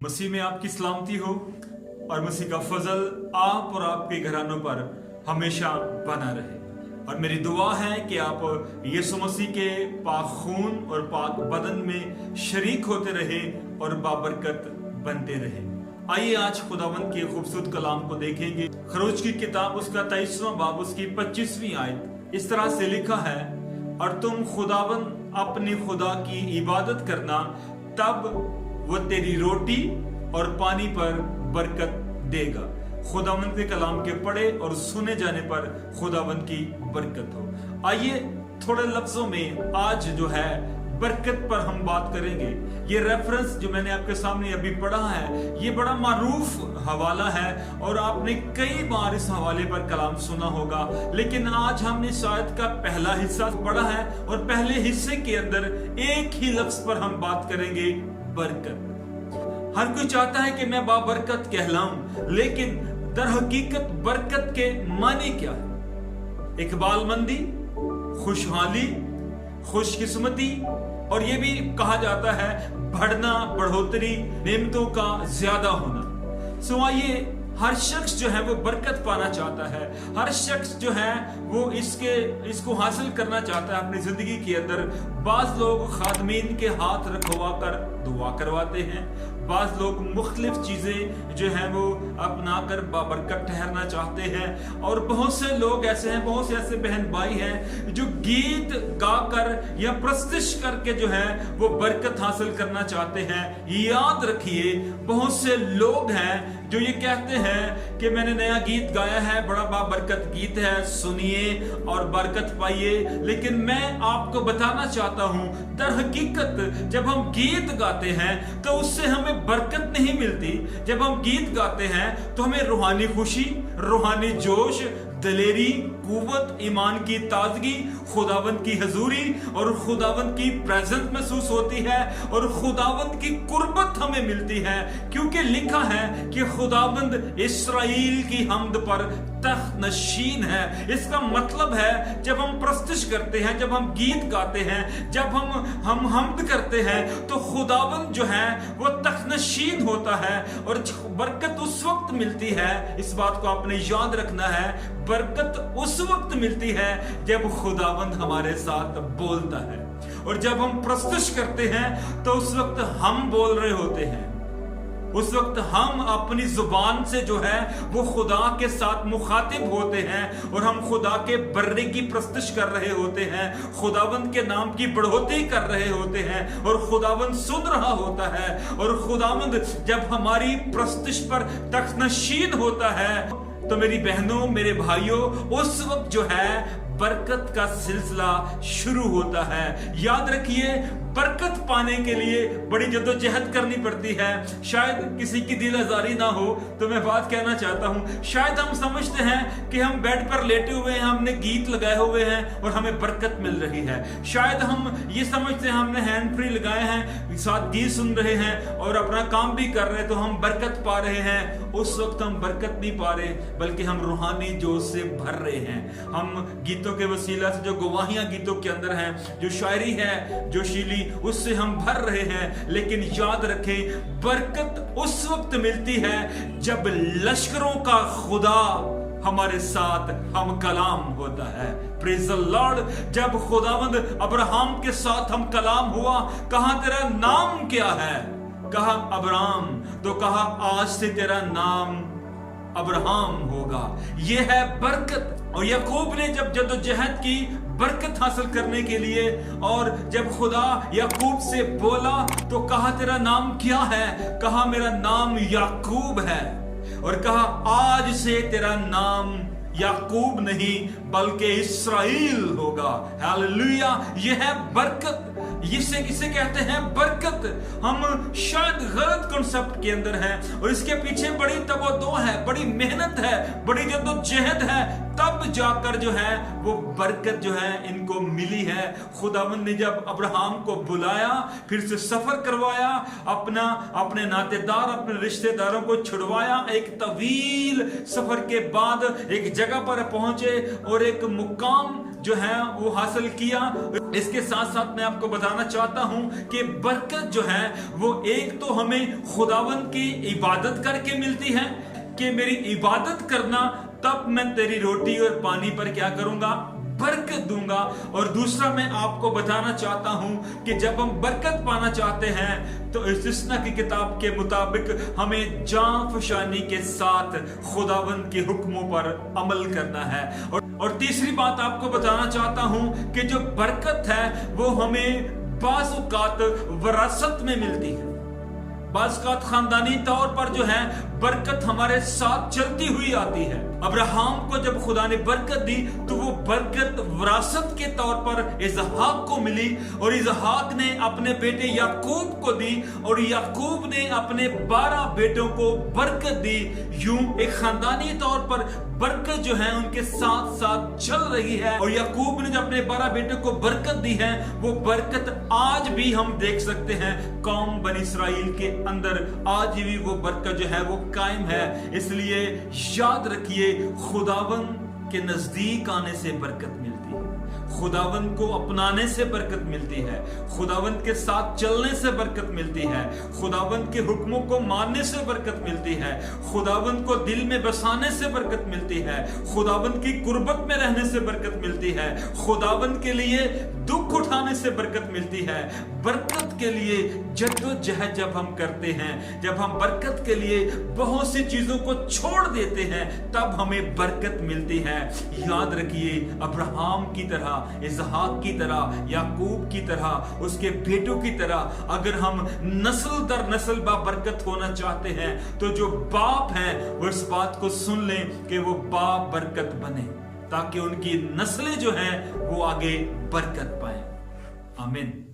मसीह में आपकी सलामती हो और मसीह का फजल आप और आपके घरानों पर हमेशा बना रहे। और मेरी दुआ है कि आप यीशु मसीह के पाक खून और पाक बदन में शरीक होते रहे और बाबरकत बनते रहे। आइए आज खुदावंद के खूबसूरत कलाम को देखेंगे। खरोज की किताब उसका 23वां बाब उसकी 25वीं आयत इस तरह से लिखा है, और तुम खुदावंद अपने खुदा की इबादत करना, तब वो तेरी रोटी और पानी पर बरकत देगा। खुदावंद के कलाम के पढ़े और सुने जाने पर खुदावंद की बरकत हो। आइए थोड़े लफ्जों में आज जो है बरकत पर हम बात करेंगे। ये रेफरेंस जो मैंने आपके सामने अभी पढ़ा है, ये बड़ा मारूफ हवाला है और आपने कई बार इस हवाले पर कलाम सुना होगा, लेकिन आज हमने शायद का पहला हिस्सा पढ़ा है और पहले हिस्से के अंदर एक ही लफ्ज पर हम बात करेंगे, बरकत। हर कोई चाहता है कि मैं बाबरकत कहलाऊं, लेकिन दर हकीकत बरकत के माने क्या है? इकबालमंदी, खुशहाली, खुशकिस्मती, और ये भी कहा जाता है बढ़ना, बढ़ोतरी, नेमतों का ज्यादा होना। सो आइए, हर शख्स जो है वो बरकत पाना चाहता है। हर शख्स जो है वो इसको हासिल करना चाहता है अपनी जिंदगी के अंदर। बाज लोग खादमीन के हाथ रखवा कर दुआ करवाते हैं, बाज लोग मुख्तलिफ चीजें जो हैं वो अपना कर बाबरकत ठहरना चाहते हैं, और बहुत से लोग ऐसे हैं, बहुत से ऐसे बहन भाई हैं जो गीत गाकर या प्रस्तिश करके जो है वो बरकत हासिल करना चाहते हैं। याद रखिए, बहुत से लोग हैं जो ये कहते हैं कि मैंने नया गीत गाया है, बड़ा बाबरकत गीत है, सुनिए और बरकत पाइए। लेकिन मैं आपको बताना चाहता हूं, दर हकीकत जब हम गीत गाते हैं तो उससे हमें बरकत नहीं मिलती। जब हम गीत गाते हैं तो हमें रूहानी खुशी, रूहानी जोश, दलेरी, कुव्वत, ईमान की ताजगी, खुदावंद की हजूरी और खुदावंद की प्रेजेंस महसूस होती है, और खुदावंद की कुर्बत हमें मिलती है, क्योंकि लिखा है कि खुदावंद इस्राएल की हमद पर तख्त नशीन है। इसका मतलब है जब हम प्रस्तिश करते हैं, जब हम गीत गाते हैं, जब हम हमद करते हैं, तो खुदावंद जो है वो तख्त नशीन होता है और बरकत उस वक्त मिलती है। इस बात को आपने याद रखना है, बरकत उस वक्त मिलती है जब खुदावंद हमारे साथ बोलता है, और जब हम प्रस्तुत करते हैं तो उस वक्त हम बोल रहे होते हैं। उस वक्त हम अपनी जुबान से जो है वो खुदा के साथ मुखातिब होते हैं, और हम खुदा के बर्रे की प्रस्तुत कर रहे होते हैं, खुदावंद के नाम की बढ़ोतरी कर रहे होते हैं, और खुदावंद सुन रहा होता है। और खुदावंद जब हमारी प्रस्तुत पर तख्तनशीन होता है तो मेरी बहनों, मेरे भाइयों, उस वक्त जो है बरकत का सिलसिला शुरू होता है। याद रखिए, बरकत पाने के लिए बड़ी जद्दोजहद करनी पड़ती है। शायद किसी की दिल आजारी ना हो तो मैं बात कहना चाहता हूं, शायद हम समझते हैं कि हम बेड पर लेटे हुए हैं, हमने गीत लगाए हुए हैं और हमें बरकत मिल रही है। शायद हम ये समझते हैं हमने हैंड फ्री लगाए हैं, साथ गीत सुन रहे हैं और अपना काम भी कर रहे हैं, तो हम बरकत पा रहे हैं। उस वक्त हम बरकत नहीं पा रहे, बल्कि हम रूहानी जोश से भर रहे हैं। हम गीतों के वसीला से, जो गवाहियां गीतों के अंदर हैं, जो शायरी है, जो शीली, उससे हम भर रहे हैं। लेकिन याद रखें, बरकत उस वक्त मिलती है जब लश्करों का खुदा हमारे साथ हम कलाम होता है। Praise the Lord. जब खुदावंद अब्राहम के साथ हम कलाम हुआ, कहा तेरा नाम क्या है? कहा अब्राम। तो कहा आज से तेरा नाम अब्राहम होगा। यह है बरकत। और याकूब ने जब जद्दोजहद की बरकत हासिल करने के लिए, और जब खुदा याकूब से बोला तो कहा तेरा नाम क्या है? कहा मेरा नाम याकूब है। और कहा आज से तेरा नाम याकूब नहीं बल्कि इस्राएल होगा। हालेलुया। यह है बरकत। इसे किसे कहते हैं? बरकत। हम शायद गलत कॉन्सेप्ट के अंदर हैं, और इसके पीछे बड़ी तवज्जो है, बड़ी मेहनत है, बड़ी जद्दोजहद है, तब जाकर जो है वो बरकत जो है इनको मिली है। खुदावंद ने जब अब्राहम को बुलाया, फिर से सफर करवाया, अपने नातेदार, अपने रिश्तेदारों को छुड़वाया, एक तवील सफर के बाद एक जगह पर पहुंचे और एक मुकाम जो है वो हासिल किया। इसके साथ साथ मैं आपको बताना चाहता हूं कि बरकत जो है वो एक तो हमें खुदावंद की इबादत करके मिलती है कि मेरी इबादत करना, तब मैं तेरी रोटी और पानी पर क्या करूंगा, बरकत दूंगा। और दूसरा मैं आपको बताना चाहता हूं कि जब हम बरकत पाना चाहते हैं तो इस्तिस्ना की किताब के मुताबिक हमें जान फशानी के साथ खुदावंद के हुक्मों पर अमल करना है। और तीसरी बात आपको बताना चाहता हूं कि जो बरकत है वो हमें बाज़ औक़ात विरासत में मिलती है। बाज़ औक़ात खानदानी तौर पर जो है बरकत हमारे साथ चलती हुई आती है। अब्राहम को जब खुदा ने बरकत दी तो वो बरकत विरासत के तौर पर इसहाक को मिली, और इसहाक ने अपने बेटे याकूब को दी, और याकूब ने अपने 12 बेटों को बरकत दी। यूं एक खानदानी तौर पर बरकत जो है उनके साथ साथ चल रही है। और याकूब ने जब अपने 12 बेटों को बरकत दी है, वो बरकत आज भी हम देख सकते हैं कौम बनी इस्राइल के अंदर, आज भी वो बरकत जो है वो कायम है। इसलिए याद रखिए, खुदावंद के नजदीक आने से बरकत मिलती है, खुदावंद को अपनाने से बरकत मिलती है, खुदावंद के साथ चलने से बरकत मिलती है, खुदावंद के हुक्मों को मानने से बरकत मिलती है, खुदावंद को दिल में बसाने से बरकत मिलती है, खुदावंद की कुर्बत में रहने से बरकत मिलती है, खुदावंद के लिए दुख उठाने से बरकत मिलती है। बरकत के लिए जद्दोजहद जब हम करते हैं, जब हम बरकत के लिए बहुत सी चीजों को छोड़ देते हैं, तब हमें बरकत मिलती है। याद रखिए, अब्राहम की तरह, इसहाक की तरह, याकूब की तरह, उसके बेटों की तरह अगर हम नस्ल दर नस्ल बरकत होना चाहते हैं तो जो बाप हैं वो इस बात को सुन लें कि वो बाप बरकत बने, ताकि उनकी नस्लें जो हैं वो आगे बरकत पाएं। आमीन।